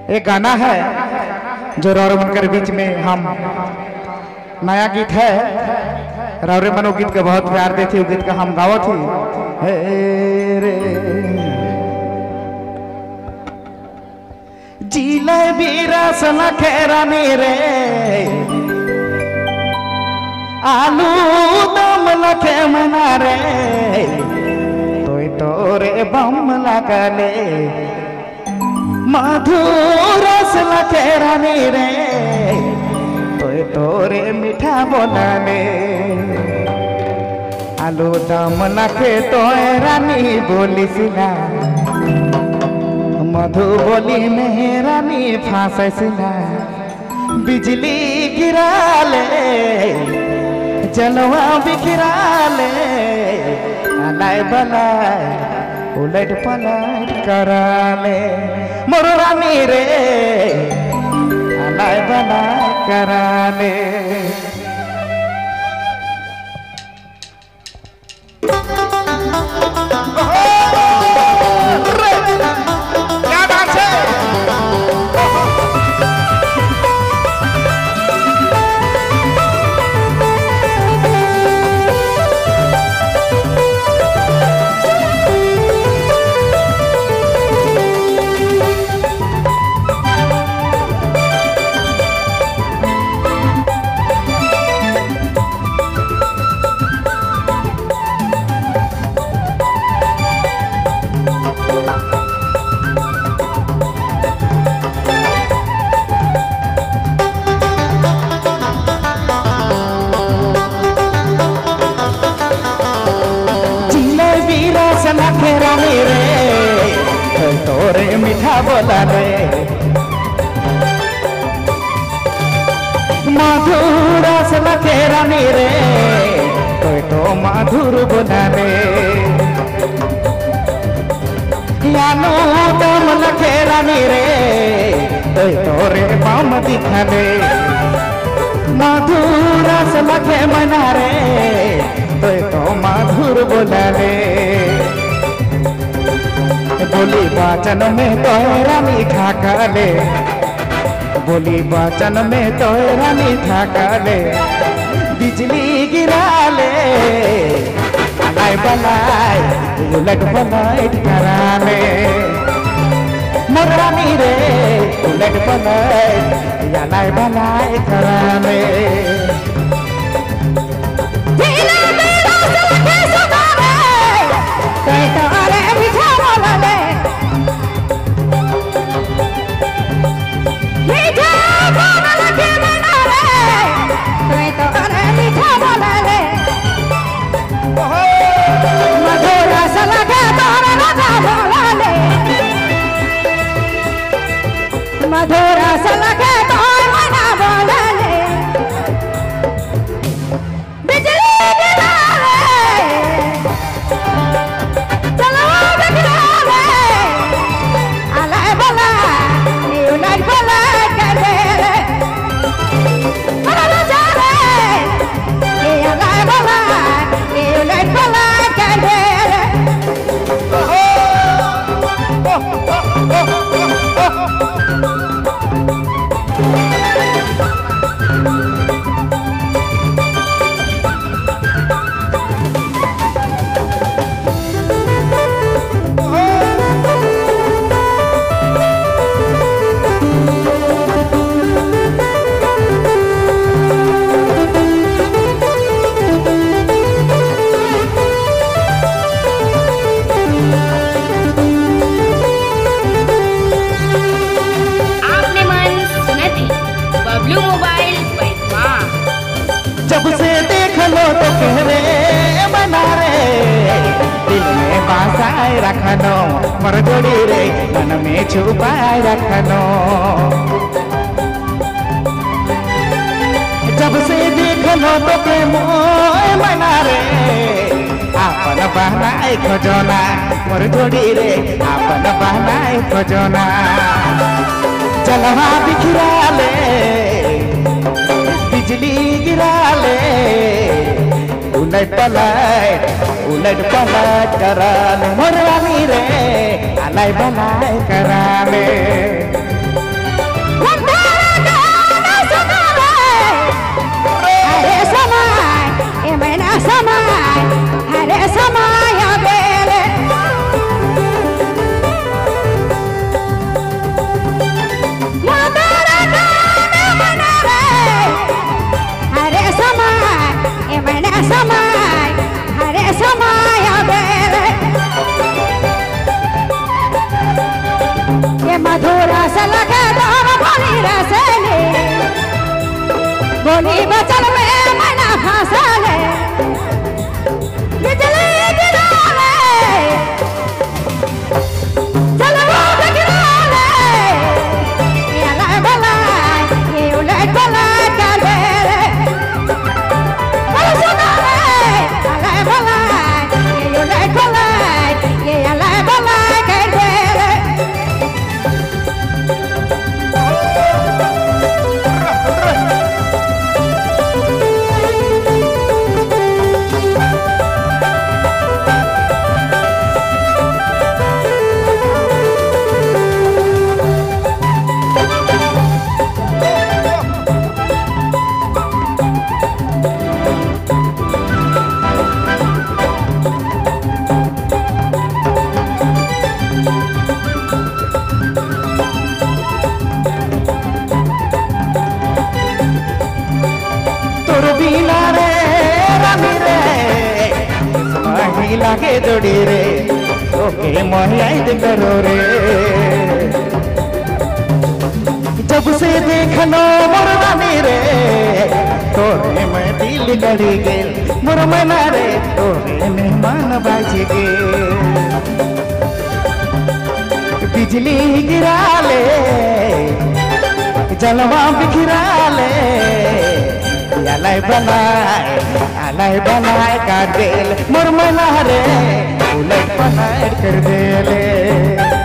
एक गाना है जो रौरे मनकर बीच में हम नया गीत है। रौरे मनो गीत के बहुत प्यार देती, गीत का हम गावत थी। हे रे जीले बीरा सना खेरानी रे आलू दम लखे मना रे तोरे बम लगले मधुरस लखेरानी रे तोरे मीठा बोलले आलू दम लखे तोय रानी बोली सिला मधु बोली में रानी फांसला बिजली गिराले जलवा बिखराले अलाय बलाय उलट पलट कराले मोर रानी रे अलाय बलाय कराले। रानी रे तोरे मीठा बोला रे मधुर से लखे रानी रे तो मधुर बोला रे यानो दम लखे रानी रे तोरे बम दिखा रे मधुर से लखे मना रे तो मधुर बोला रे बोली वाचन में तोरा मीठा काले बोली वाचन में तोरा मीठा काले बिजली गिराले अलाय बलाय उलट पलट कराले मोर रानी रे उलट पलट अलाय बलाय कराले। मधुरा सलखे तोय मना बोलले बिजली गिराले चलवा बिखराले अलाय बला उलट पलट करे अरे जाने अलाय बला उलट पलट करे। जब से देख लो तो कहरे बना रे दिल में बसाए रखनो मर जोड़ी रे मन में छुपाए रखनो। जब से देख लो तो के मोय मना रे आपन बहनाए खोजना मर जोड़ी रे आपन बहनाए खोजना जलवा बिखराले बिजली गिराले उलट पलट कराले मोर रानी रे अलाय बलाय कराले। ये मधुर से लगे दोनों बोली रसले बोली बचल में मना फंसले बिजली गिराले चलो गिराले ये लाई बला ये उलट बला करे बोल सुना रे लाई बला ये उलट बला ये लाई बला करे लागे जोड़ी रे ओके मोहियाद करो रे जब से देखनो मुरवानी रे तोरे में दिल गड़ी गेल मुरमना रे तोरे मेहमान बाज गेल बिजली गिरा ले जलवा बिखरा ले आलाई बनाए का दिल मुरमना रे उलट बनाए कर दे ले